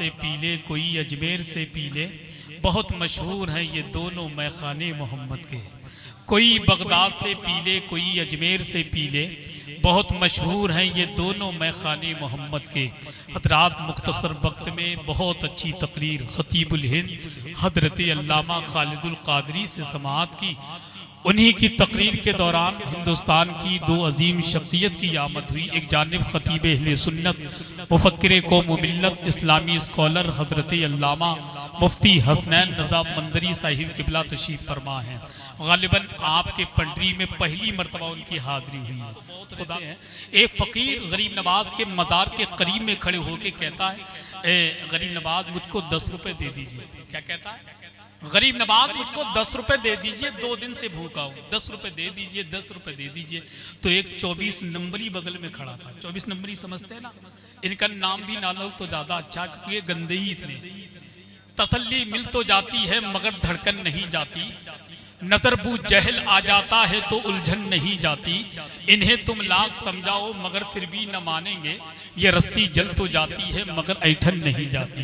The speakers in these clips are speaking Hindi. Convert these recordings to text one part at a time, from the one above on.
से पी ले, कोई अजमेर से पी ले, बहुत मशहूर हैं ये दोनों मैखाने मोहम्मद के। कोई बगदाद से पी ले, कोई अजमेर से पी ले, बहुत मशहूर हैं ये दोनों मैखाने मोहम्मद के। हजरात मुख्तसर वक्त में बहुत अच्छी तकरीर खतीबुल हिंद हजरत अल्लामा खालिदुल कादरी से समाअत की। उन्हीं की तकरीर के दौरान हिंदुस्तान की दो अजीम शख्सियत की आमद हुई। एक जानिब खतीब अहले सुन्नत मुफक्किर कौम व मिल्लत इस्लामी स्कॉलर हजरत अल्लामा मुफ्ती हसनैन रज़ा मंदरी साहिब किबला तशरीफ फरमा हैं। गालिबन आपके पंडरी में पहली मरतबा उनकी हाजिरी हुई है। खुदा एक फ़कीर गरीब नवाज के मज़ार के करीब में खड़े होकर कहता है, गरीब नवाज मुझको 10 रुपये दे दीजिए। क्या कहता है? गरीब नवाज मुझको 10 रुपये दे दीजिए, 2 दिन से भूखा हूँ, 10 रुपये दे दीजिए, 10 रुपये दे दीजिए। तो एक 24 नंबरी बगल में खड़ा था। 24 नंबरी समझते हैं ना? इनका नाम भी ना लो तो ज्यादा अच्छा, क्योंकि ये गंदे ही इतने। तसल्ली मिल तो जाती है मगर धड़कन नहीं जाती, नजर बू जहल आ जाता है तो उलझन नहीं जाती। इन्हें तुम लाख समझाओ मगर फिर भी न मानेंगे, ये रस्सी जल तो जाती है मगर ऐठन नहीं जाती।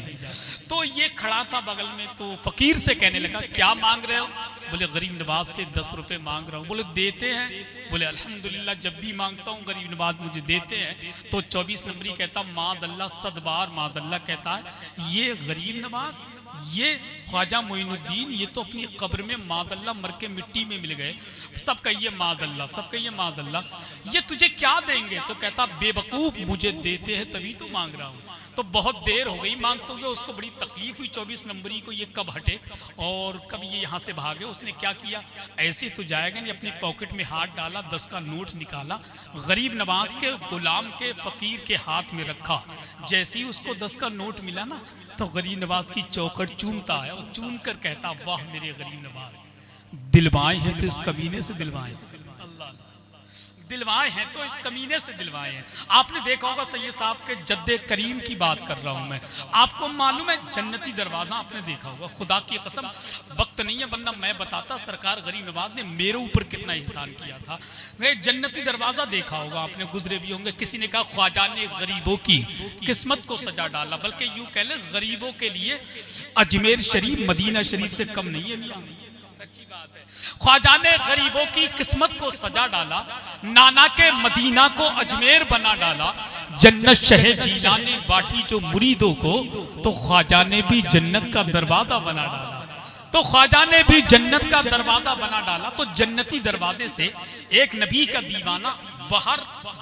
तो ये खड़ा था बगल में, तो फकीर से कहने लगा क्या मांग रहे हो? बोले गरीब नवाज से 10 रुपये मांग रहा हूँ। बोले देते हैं? बोले अल्हम्दुलिल्लाह, जब भी मांगता हूँ गरीब नवाज मुझे देते हैं। तो 24 नंबरी कहता मादल्ला, सदबार मादल्ला कहता है ये गरीब नवाज, ये ख्वाजा मोइनुद्दीन, ये तो अपनी कब्र में मादल्ला मर के मिट्टी में मिल गए। सब कहिए मादल्ला, सब कहिए मादल्ला। ये तुझे क्या देंगे? तो कहता बेवकूफ, मुझे देते हैं तभी तो मांग रहा हूँ। तो बहुत देर हो गई मांगते हुए, उसको बड़ी तकलीफ हुई 24 नंबरी को, ये कब हटे और कब ये यहाँ से भागे। उसने क्या किया, ऐसे तो जाएगा नहीं, अपनी पॉकेट में हाथ डाला, 10 का नोट निकाला, गरीब नवाज के गुलाम के फकीर के हाथ में रखा। जैसे ही उसको 10 का नोट मिला ना, तो गरीब नवाज की चौखट चूमता है और चूम कर कहता वाह मेरे गरीब नवाज, दिलवाए हैं तो इस कमीने से दिलवाए, दिलवाए हैं तो इस कमीने से दिलवाए हैं। आपने देखा होगा सैयद साहब के जद्दे करीम की बात कर रहा हूं मैं, आपको मालूम है जन्नती दरवाजा आपने देखा होगा। खुदा की कसम वक्त नहीं है वरना मैं बताता सरकार गरीब नवाज ने मेरे ऊपर कितना एहसान किया था। जन्नती दरवाजा देखा होगा आपने, गुजरे भी होंगे। किसी ने कहा ख्वाजा ने गरीबों की किस्मत को सजा डाला, बल्कि यूं कह ले गरीबों के लिए अजमेर शरीफ मदीना शरीफ से कम नहीं है। सच्ची बात है, ख्वाजा ने गरीबों की किस्मत को सजा डाला, नाना के मदीना को अजमेर बना डाला। जन्नत शहर जीला ने बांटी जो मुरीदों को, तो ख्वाजा ने भी जन्नत का दरवाजा बना डाला। तो ख्वाजा ने भी जन्नत का दरवाजा बना डाला। तो जन्नती दरवाजे से एक नबी का दीवाना बाहर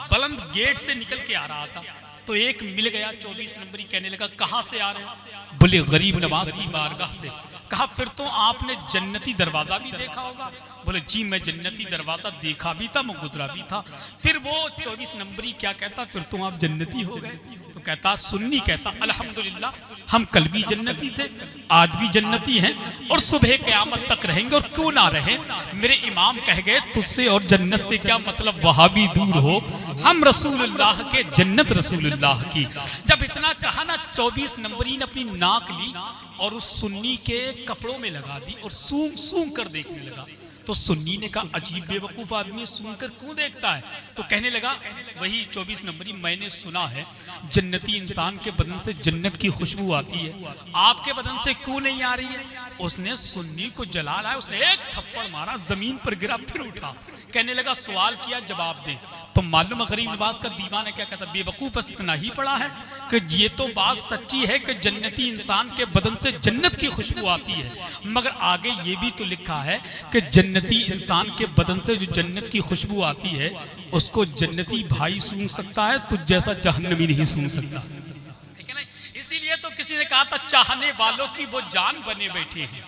बुलंद गेट से निकल के आ रहा था। तो एक मिल गया 24 नंबरी, कहने लगा कहां से आ रहे हैं? बोले गरीब नवाज की बारगाह से। कहा फिर तो आपने जन्नती दरवाजा भी देखा होगा? बोले जी मैं जन्नती दरवाजा देखा भी था, मैं गुजरा भी था। फिर वो 24 नंबरी क्या कहता, फिर तो आप जन्नती हो गए? तो कहता सुन्नी कहता अल्हम्दुलिल्लाह, हम कल भी जन्नती थे, आज भी जन्नती हैं और सुबह क़यामत तक रहेंगे, और क्यों ना रहे। मेरे इमाम कह गए तुझसे और जन्नत से क्या मतलब, वहां भी दूर हो, हम रसूलुल्लाह के जन्नत रसूलुल्लाह की। जब इतना कहा ना, 24 नंबरी ने अपनी नाक ली और उस सुन्नी के कपड़ों में लगा दी और सूंघ सूंघ कर देखने लगा। तो सुन्नी ने कहा अजीब बेवकूफ आदमी सूंघ कर क्यों देखता है? तो कहने लगा वही 24 नंबरी, मैंने सुना है जन्नती इंसान के बदन से जन्नत की खुशबू आती है, आपके बदन से क्यों नहीं आ रही है? उसने सुन्नी को जला लाया, उसने एक थप्पड़ मारा, जमीन पर गिरा, फिर उठा, कहने लगा सवाल किया जवाब दे। तो मालूम गरीब नवाज का दीवाना क्या कहता, बेवकूफ बस इतना ही पड़ा है कि ये तो बात सच्ची है कि जन्नती इंसान के बदन से जन्नत की खुशबू आती है, मगर आगे ये भी तो लिखा है कि जन्नती इंसान के बदन से जो जन्नत की खुशबू आती है उसको जन्नती भाई सूंघ सकता है, तुझ जैसा जहन्नमी नहीं सूंघ सकता। ठीक है ना? इसीलिए तो किसी ने कहा था चाहने वालों की वो जान बने बैठे हैं।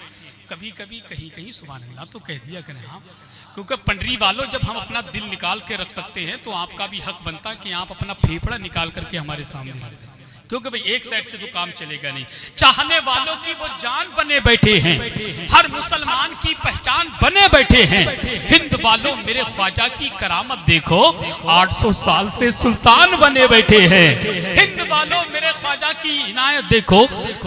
कभी कभी कहीं कहीं सुभान अल्लाह तो कह दिया करें हाँ, क्योंकि पंडरी वालों जब हम अपना दिल निकाल के रख सकते हैं तो आपका भी हक बनता है कि आप अपना फेफड़ा निकाल करके हमारे सामने रख दें, क्योंकि भाई एक साइड से तो काम चलेगा नहीं। चाहने वालों की वो जान बने बैठे हैं, हर मुसलमान की पहचान बने बैठे हैं। हिंद वालों मेरे ख्वाजा की करामत देखो, 800 साल से सुल्तान बने बैठे हैं। हिंद वालों मेरे ख्वाजा की इनायत देखो,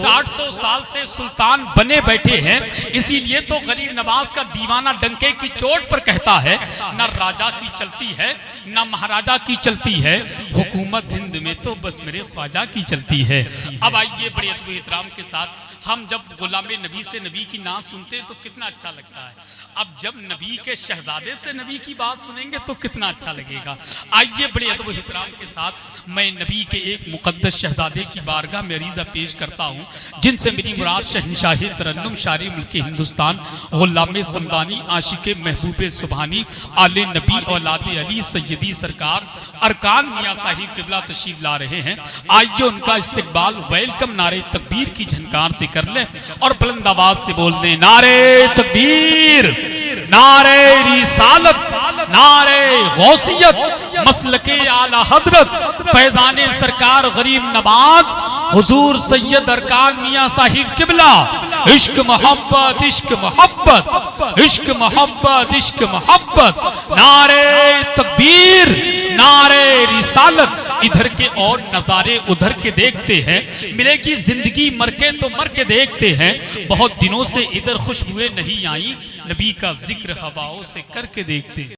800 साल से सुल्तान बने बैठे हैं, इसीलिए तो गरीब नवाज का दीवाना डंके की चोट पर कहता है, न राजा की चलती है न महाराजा की चलती है, हुकूमत हिंद में तो बस मेरे ख्वाजा की चलती है। अब आइए बड़े अदब एहतराम के साथ, हम जब गुलामे नबी से नबी की नाम सुनते हैं तो कितना अच्छा लगता है, अब जब नबी के शहजादे से नबी की बात सुनेंगे तो कितना अच्छा लगेगा। आइए बड़े अदब एहतराम के साथ मैं नबी के एक मुकद्दस शहजादे की बारगाह में अरीज़ा पेश करता हूँ, जिनसे मेरी मुराद शहंशाही तरन्नुम शारी मुल्क हिंदुस्तान गुलाम समदानी आशिक महबूब सुबहानी आले नबी औलाद अली सैयदी सरकार अरकान मियाँ साहिब किबला तशरीफ ला रहे हैं। आइए उनका इस्तकबाल वेलकम नारे तकबीर की झनकार से कर ले और बुलंद आवाज से बोल दे, नारे तकबीर, नारे रिसालत, नारे गौसियत, मसलके आला हजरत फैजाने सरकार गरीब नवाज हुजूर सैयद अरकान मियाँ साहिब किबला। इश्क मोहब्बत, इश्क मोहब्बत, इश्क मोहब्बत, इश्क मोहब्बत, नारे तकबीर, नारे रिसालत। इधर के और नजारे उधर के देखते हैं, मिलेगी जिंदगी मर के तो मर के देखते हैं, बहुत दिनों से इधर खुशबुएं नहीं आई, नबी का जिक्र हवाओं से करके देखते हैं।